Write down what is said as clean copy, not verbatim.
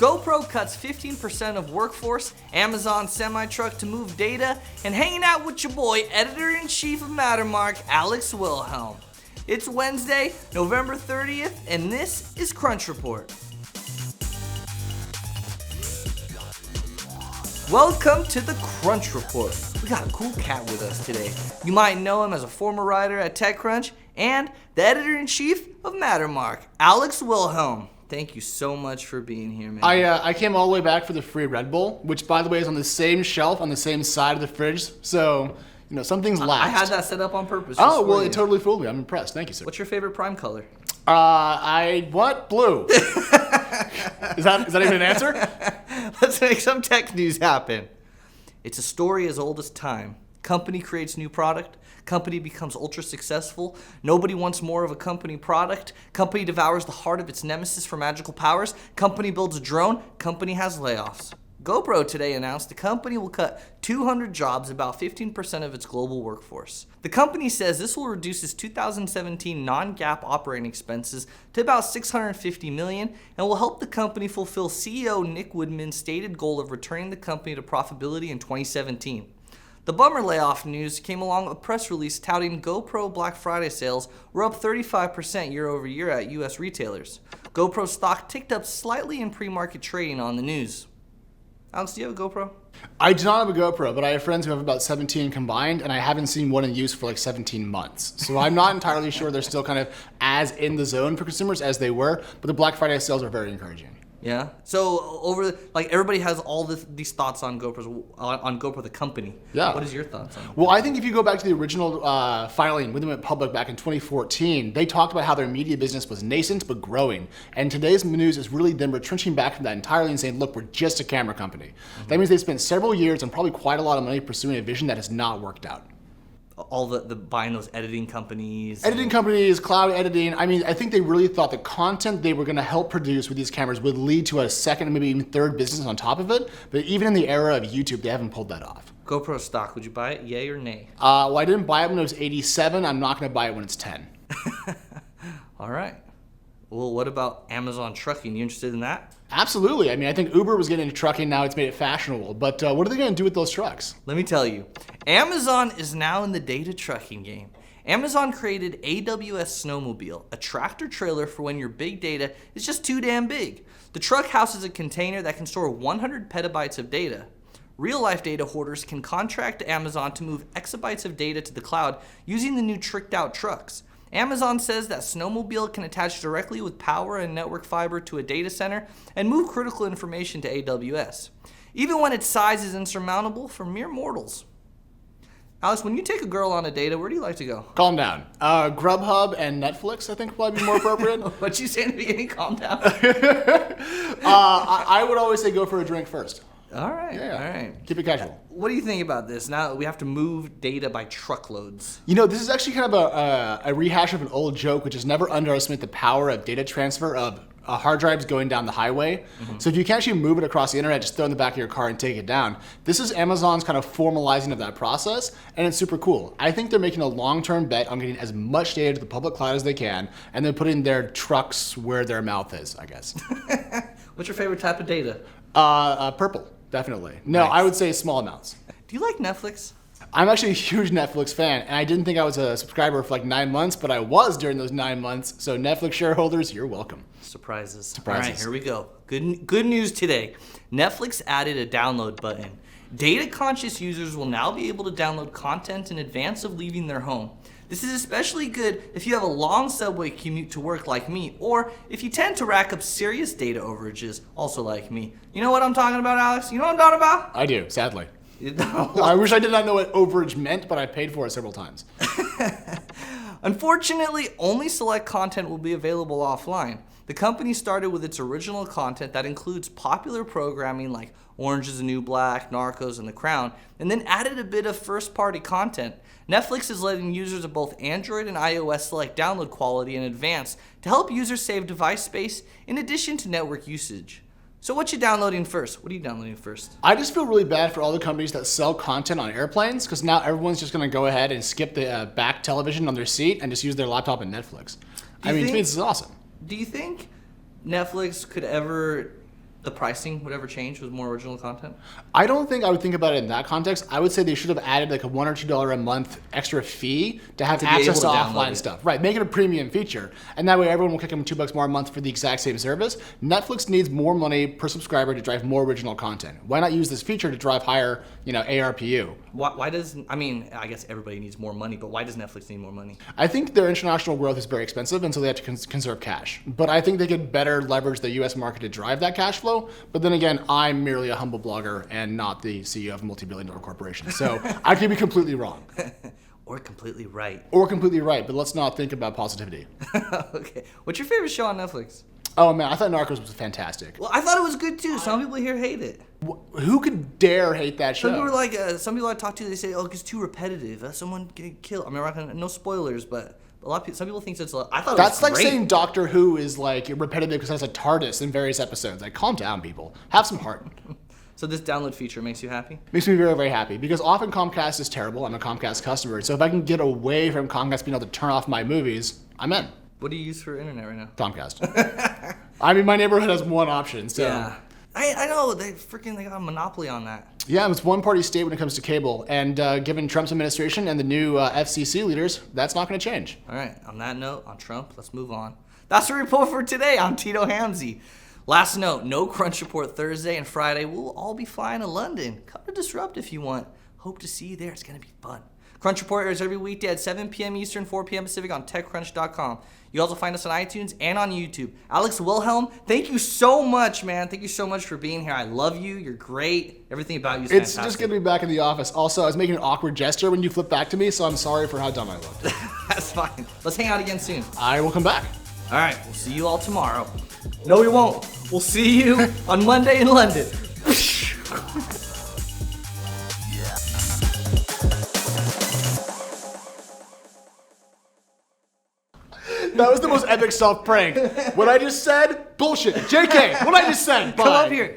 GoPro cuts 15% of workforce, Amazon semi-truck to move data, and hanging out with your boy, editor-in-chief of Mattermark, Alex Wilhelm. It's Wednesday, November 30th, and this is Crunch Report. Welcome to the Crunch Report. We got a cool cat with us today. You might know him as a former writer at TechCrunch and the editor-in-chief of Mattermark, Alex Wilhelm. Thank you so much for being here, man. I came all the way back for the free Red Bull, which, by the way, is on the same shelf on the same side of the fridge. So, you know, some things last. I had that set up on purpose. Oh, well, it totally fooled me. I'm impressed. Thank you, sir. What's your favorite Prime color? Blue. Is that even an answer? Let's make some tech news happen. It's a story as old as time. Company creates new product. Company becomes ultra successful. Nobody wants more of a company product. Company devours the heart of its nemesis for magical powers. Company builds a drone. Company has layoffs. GoPro today announced the company will cut 200 jobs, about 15% of its global workforce. The company says this will reduce its 2017 non-GAAP operating expenses to about $650 million and will help the company fulfill CEO Nick Woodman's stated goal of returning the company to profitability in 2017. The bummer layoff news came along with a press release touting GoPro Black Friday sales were up 35% year over year at US retailers. GoPro stock ticked up slightly in pre-market trading on the news. Alex, do you have a GoPro? I do not have a GoPro, but I have friends who have about 17 combined, and I haven't seen one in use for like 17 months. So I'm not entirely sure they're still kind of as in the zone for consumers as they were, but the Black Friday sales are very encouraging. Yeah. So everybody has all these thoughts on GoPro the company. Yeah. What is your thoughts on it? Well, I think if you go back to the original filing when they went public back in 2014, they talked about how their media business was nascent but growing. And today's news is really them retrenching back from that entirely and saying, look, we're just a camera company. Mm-hmm. That means they spent several years and probably quite a lot of money pursuing a vision that has not worked out. All the buying those editing companies. Cloud editing. I mean, I think they really thought the content they were going to help produce with these cameras would lead to a second, maybe even third business on top of it. But even in the era of YouTube, they haven't pulled that off. GoPro stock, would you buy it? Yay or nay? Well, I didn't buy it when it was 87. I'm not going to buy it when it's 10. All right. Well, what about Amazon trucking? You interested in that? Absolutely. I mean, I think Uber was getting into trucking. Now it's made it fashionable. But what are they going to do with those trucks? Let me tell you. Amazon is now in the data trucking game. Amazon created AWS Snowmobile, a tractor trailer for when your big data is just too damn big. The truck houses a container that can store 100 petabytes of data. Real-life data hoarders can contract Amazon to move exabytes of data to the cloud using the new tricked-out trucks. Amazon says that Snowmobile can attach directly with power and network fiber to a data center and move critical information to AWS, even when its size is insurmountable for mere mortals. Alex, when you take a girl on a date, where do you like to go? Calm down. Grubhub and Netflix, I think, would probably be more appropriate. What'd you say in the beginning? Calm down. I would always say go for a drink first. All right. Yeah. All right. Keep it casual. What do you think about this? Now we have to move data by truckloads. You know, this is actually kind of a rehash of an old joke, which is never underestimate the power of data transfer of hard drives going down the highway. Mm-hmm. So if you can't actually move it across the internet, just throw it in the back of your car and take it down. This is Amazon's kind of formalizing of that process, and it's super cool. I think they're making a long-term bet on getting as much data to the public cloud as they can, and then putting their trucks where their mouth is, I guess. What's your favorite type of data? Purple. Definitely. No, Nice. I would say small amounts. Do you like Netflix? I'm actually a huge Netflix fan, and I didn't think I was a subscriber for like 9 months, but I was during those 9 months. So Netflix shareholders, you're welcome. Surprises. All right, here we go. Good news today. Netflix added a download button. Data-conscious users will now be able to download content in advance of leaving their home. This is especially good if you have a long subway commute to work like me, or if you tend to rack up serious data overages, also like me. You know what I'm talking about, Alex? You know what I'm talking about? I do, sadly. I wish I did not know what overage meant, but I paid for it several times. Unfortunately, only select content will be available offline. The company started with its original content that includes popular programming like Orange is the New Black, Narcos, and The Crown, and then added a bit of first-party content. Netflix is letting users of both Android and iOS select download quality in advance to help users save device space in addition to network usage. So what you downloading first? What are you downloading first? I just feel really bad for all the companies that sell content on airplanes, because now everyone's just going to go ahead and skip the back television on their seat and just use their laptop and Netflix. To me, this is awesome. Do you think Netflix could ever The pricing would ever change with more original content? I don't think I would think about it in that context. I would say they should have added like a $1 or $2 a month extra fee to have To be access to able to download offline it. stuff. Right, make it a premium feature. And that way everyone will kick them $2 more a month for the exact same service. Netflix needs more money per subscriber to drive more original content. Why not use this feature to drive higher, ARPU? Why does, I guess everybody needs more money, but why does Netflix need more money? I think their international growth is very expensive, and so they have to conserve cash. But I think they could better leverage the U.S. market to drive that cash flow. But then again, I'm merely a humble blogger and not the CEO of a multi-billion-dollar corporation. So I could be completely wrong. Or completely right. Or completely right, but let's not think about positivity. Okay. What's your favorite show on Netflix? Oh man, I thought Narcos was fantastic. Well, I thought it was good too. Some people here hate it. Who could dare hate that show? Some people are like, some people I talk to, they say, "Oh, it's too repetitive. Someone get killed." I mean, we're not gonna, no spoilers, but a lot of people, some people think it's. I thought That's it was like great. saying Doctor Who is like repetitive because it has a TARDIS in various episodes. Like, calm down, people. Have some heart. So this download feature makes you happy? Makes me very, very happy because often Comcast is terrible. I'm a Comcast customer, so if I can get away from Comcast being able to turn off my movies, I'm in. What do you use for internet right now? Comcast. I mean, my neighborhood has one option, so. Yeah. I know, they got a monopoly on that. Yeah, it's one-party state when it comes to cable, and given Trump's administration and the new FCC leaders, that's not going to change. All right, on that note, on Trump, let's move on. That's the report for today. I'm Tito Hamzy. Last note, no Crunch Report Thursday and Friday. We'll all be flying to London. Come to Disrupt if you want. Hope to see you there. It's going to be fun. Crunch Report airs every weekday at 7 p.m. Eastern, 4 p.m. Pacific on TechCrunch.com. You also find us on iTunes and on YouTube. Alex Wilhelm, thank you so much, man. Thank you so much for being here. I love you. You're great. Everything about you is It's fantastic. just good to be back in the office. Also, I was making an awkward gesture when you flipped back to me, so I'm sorry for how dumb I looked. That's fine. Let's hang out again soon. I will come back. All right, we'll see you all tomorrow. No, we won't. We'll see you on Monday in London. That was the most epic self-prank. What I just said, bullshit. JK, what I just said. Come Bye. up here.